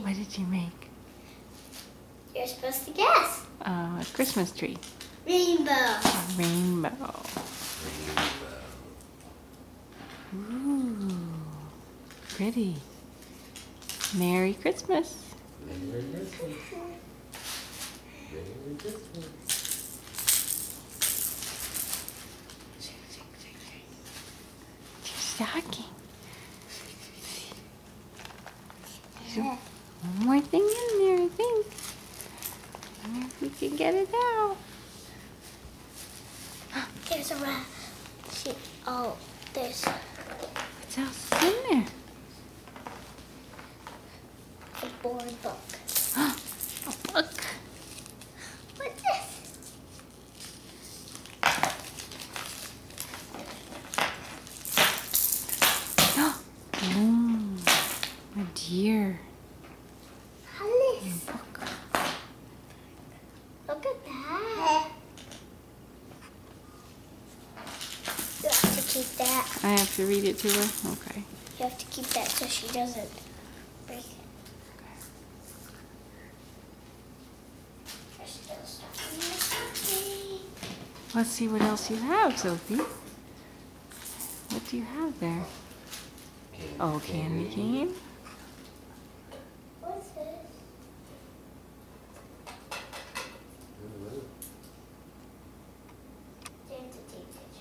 What did you make? You're supposed to guess. A Christmas tree. Rainbow. A rainbow. Ooh, pretty. Merry Christmas. Merry Christmas. Merry Christmas. Stocking. There's one more thing in there, I think. I wonder if we can get it out. There's a rat. Oh, there's What's else in there? a board book. A book. What's this? Oh, a deer. Alice. Book. Look at that. You have to keep that. I have to read it to her? Okay. You have to keep that so she doesn't break it. There's still stuff in the stocking. Let's see what else you have, Sophie. What do you have there? Oh, candy cane. What's this? Santa teacher.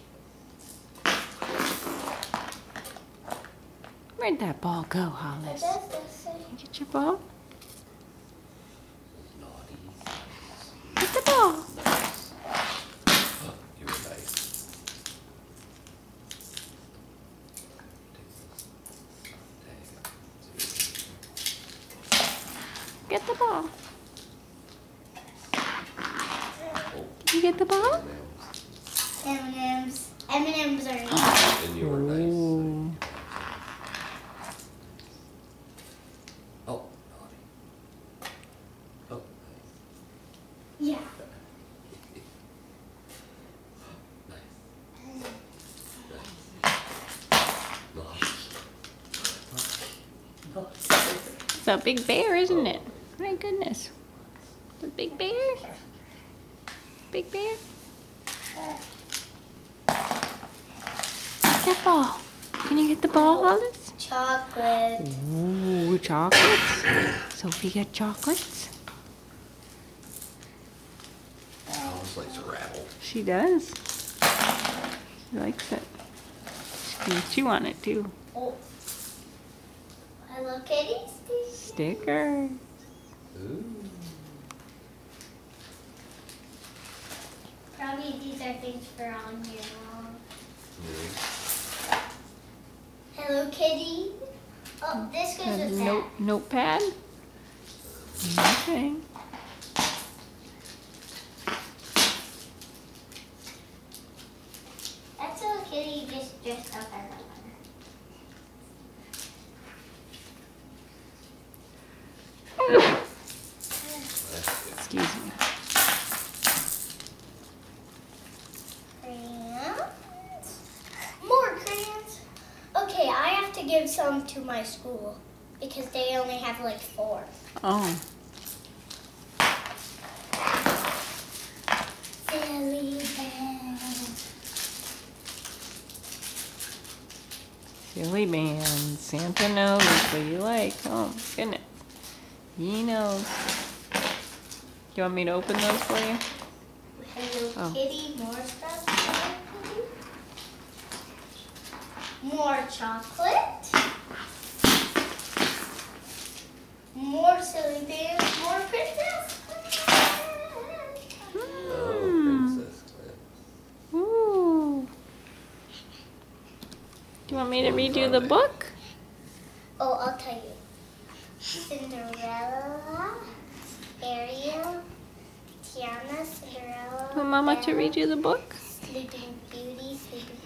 Where'd that ball go, What Hollis? does this say? Get your ball. Naughty. Get the ball. Oh, you were nice. Get the ball. Oh, Did you get the ball? M&M's. M&M's are nice. and you were nice. Ooh. Oh, naughty. Oh, Yeah. nice. Naughty. It's a big bear, isn't it? My goodness. The big bear? Big bear? Get that ball. Can you get the ball, Hollis? Chocolate. Ooh, chocolates. Sophie got chocolates. Alice likes to rattle. She does. She likes it. She can chew on it too. Oh. Hello Kitty. Sticker. Ooh. Probably these are things for on your mom. Yeah. Hello Kitty. Oh, this goes A with that. notepad. Okay. That's Hello Kitty just dressed up as a Excuse me. crayons. More crayons. Okay, I have to give some to my school because they only have like 4. Oh. Silly band. Silly band. Santa knows what you like. Oh, my goodness. He knows. Do you want me to open those for you? Hello Oh. Kitty, more stuff. Hello Kitty. More chocolate. More silly bands. More princess. Oh, Princess Clem. Ooh. Do you want me to read you the book? Oh, I'll tell you. Cinderella, Ariel, Tiana, Cinderella. Want Mama to Belle, read you the book? Sleeping Beauty, Sleeping